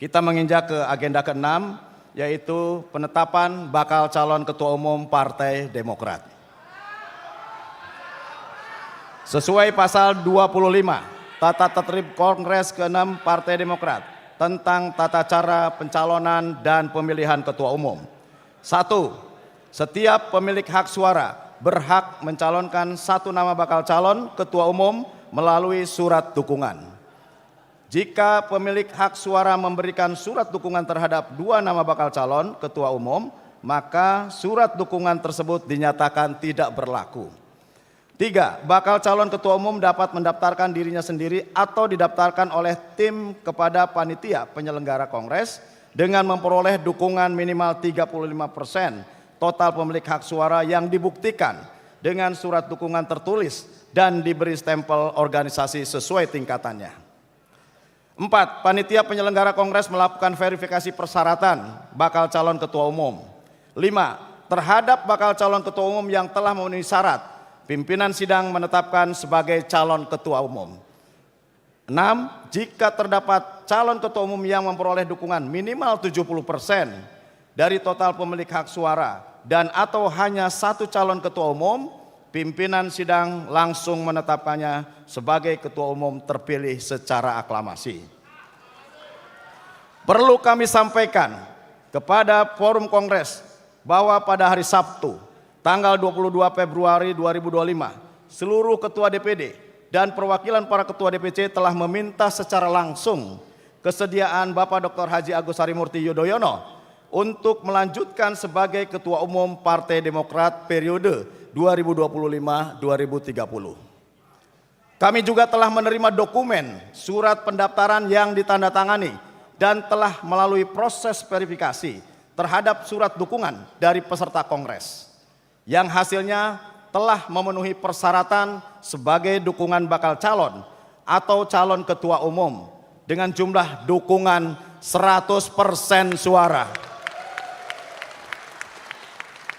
Kita menginjak ke agenda ke-6, yaitu penetapan bakal calon Ketua Umum Partai Demokrat. Sesuai pasal 25 Tata Tertib Kongres ke-6 Partai Demokrat tentang tata cara pencalonan dan pemilihan Ketua Umum. 1. Setiap pemilik hak suara berhak mencalonkan satu nama bakal calon Ketua Umum melalui surat dukungan. Jika pemilik hak suara memberikan surat dukungan terhadap dua nama bakal calon Ketua Umum, maka surat dukungan tersebut dinyatakan tidak berlaku. 3. Bakal calon Ketua Umum dapat mendaftarkan dirinya sendiri atau didaftarkan oleh tim kepada panitia penyelenggara Kongres dengan memperoleh dukungan minimal 35% total pemilik hak suara yang dibuktikan dengan surat dukungan tertulis dan diberi stempel organisasi sesuai tingkatannya. 4. Panitia penyelenggara Kongres melakukan verifikasi persyaratan bakal calon Ketua Umum. 5. Terhadap bakal calon Ketua Umum yang telah memenuhi syarat, pimpinan sidang menetapkan sebagai calon Ketua Umum. 6. Jika terdapat calon Ketua Umum yang memperoleh dukungan minimal 70% dari total pemilik hak suara dan atau hanya satu calon Ketua Umum, pimpinan sidang langsung menetapkannya sebagai Ketua Umum terpilih secara aklamasi. Perlu kami sampaikan kepada forum Kongres bahwa pada hari Sabtu, tanggal 22 Februari 2025, seluruh Ketua DPD dan perwakilan para Ketua DPC telah meminta secara langsung kesediaan Bapak Dr. Haji Agus Harimurti Yudhoyono untuk melanjutkan sebagai Ketua Umum Partai Demokrat periode 2025-2030. Kami juga telah menerima dokumen surat pendaftaran yang ditandatangani dan telah melalui proses verifikasi terhadap surat dukungan dari peserta Kongres yang hasilnya telah memenuhi persyaratan sebagai dukungan bakal calon atau calon Ketua Umum dengan jumlah dukungan 100% suara.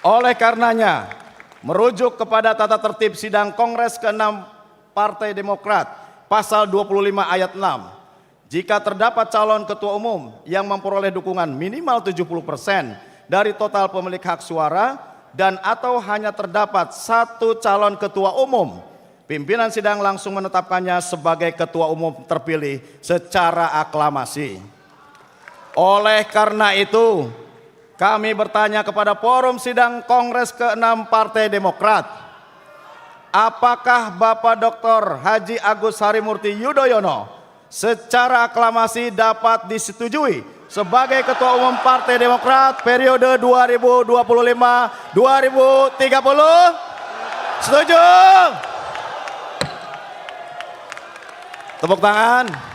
Oleh karenanya, merujuk kepada tata tertib sidang Kongres ke-6 Partai Demokrat pasal 25 ayat 6, jika terdapat calon Ketua Umum yang memperoleh dukungan minimal 70% dari total pemilik hak suara dan atau hanya terdapat satu calon Ketua Umum, pimpinan sidang langsung menetapkannya sebagai Ketua Umum terpilih secara aklamasi. Oleh karena itu, kami bertanya kepada forum sidang Kongres ke-6 Partai Demokrat, apakah Bapak Dr. Haji Agus Harimurti Yudhoyono secara aklamasi dapat disetujui sebagai Ketua Umum Partai Demokrat periode 2025-2030? Setuju? Tepuk tangan.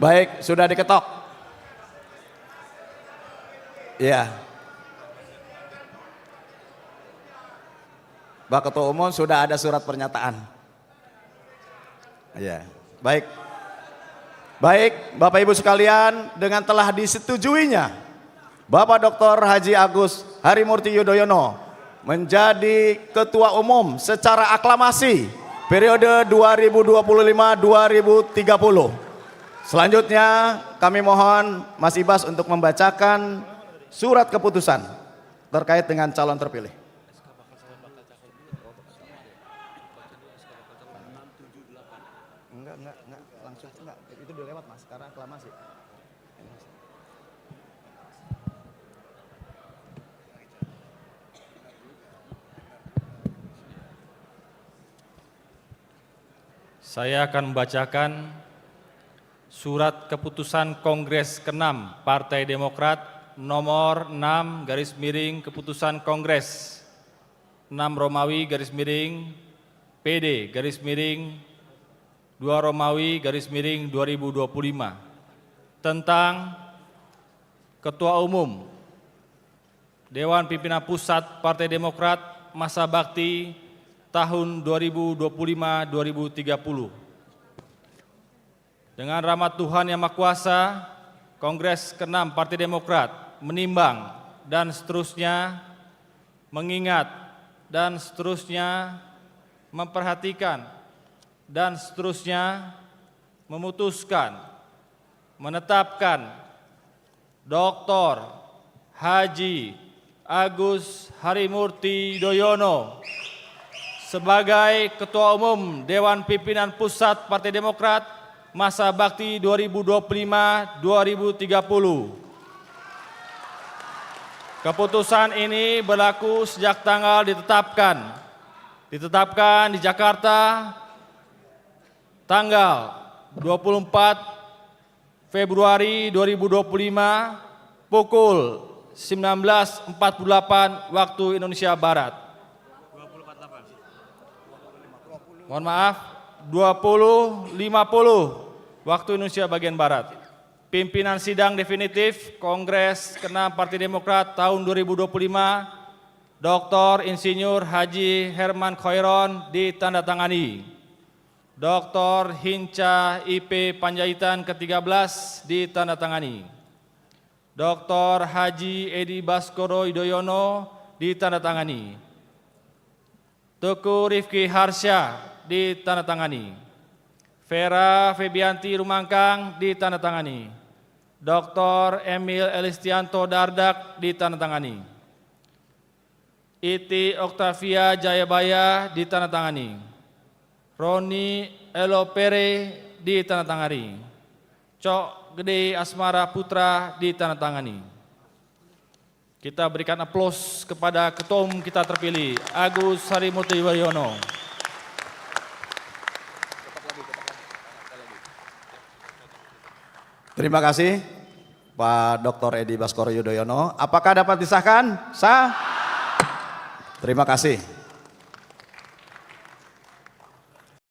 Baik, sudah diketok. Ya. Pak Ketua Umum sudah ada surat pernyataan. Ya, baik. Baik, Bapak Ibu sekalian, dengan telah disetujuinya Bapak Dr. Haji Agus Harimurti Yudhoyono menjadi Ketua Umum secara aklamasi periode 2025-2030. Selanjutnya kami mohon Mas Ibas untuk membacakan surat keputusan terkait dengan calon terpilih. Enggak, langsung enggak, itu udah lewat Mas, karena aklamasi. Saya akan membacakan surat keputusan Kongres ke-6 Partai Demokrat nomor 6 keputusan Kongres 6 Romawi PD 2 Romawi 2025 tentang Ketua Umum Dewan Pimpinan Pusat Partai Demokrat masa bakti tahun 2025-2030. Dengan rahmat Tuhan Yang Maha Kuasa, Kongres ke-6 Partai Demokrat menimbang dan seterusnya mengingat dan seterusnya memperhatikan dan seterusnya memutuskan menetapkan Dr. Haji Agus Harimurti Yudhoyono sebagai Ketua Umum Dewan Pimpinan Pusat Partai Demokrat masa bakti 2025-2030. Keputusan ini berlaku sejak tanggal ditetapkan di Jakarta tanggal 24 Februari 2025 pukul 19.48 waktu Indonesia Barat. Mohon maaf, 20.50 waktu Indonesia bagian Barat. Pimpinan sidang definitif Kongres ke-6 Partai Demokrat tahun 2025, Dr. Insinyur Haji Herman Khairon ditandatangani. Dr. Hinca IP Panjaitan ke-13 ditandatangani. Dr. Haji Edi Baskoro Yudhoyono ditandatangani. Teguh Rifki Harsha ditandatangani. Vera Febianti Rumangkang ditandatangani. Dr. Emil Elistianto Dardak ditandatangani. Iti Oktavia Jayabaya ditandatangani. Roni Elopere ditandatangani. Cok Gede Asmara Putra ditandatangani. Kita berikan aplaus kepada Ketua Umum kita terpilih, Agus Harimurti Yudhoyono. Terima kasih Pak Dr. Edi Baskoro Yudhoyono. Apakah dapat disahkan? Sah? Terima kasih.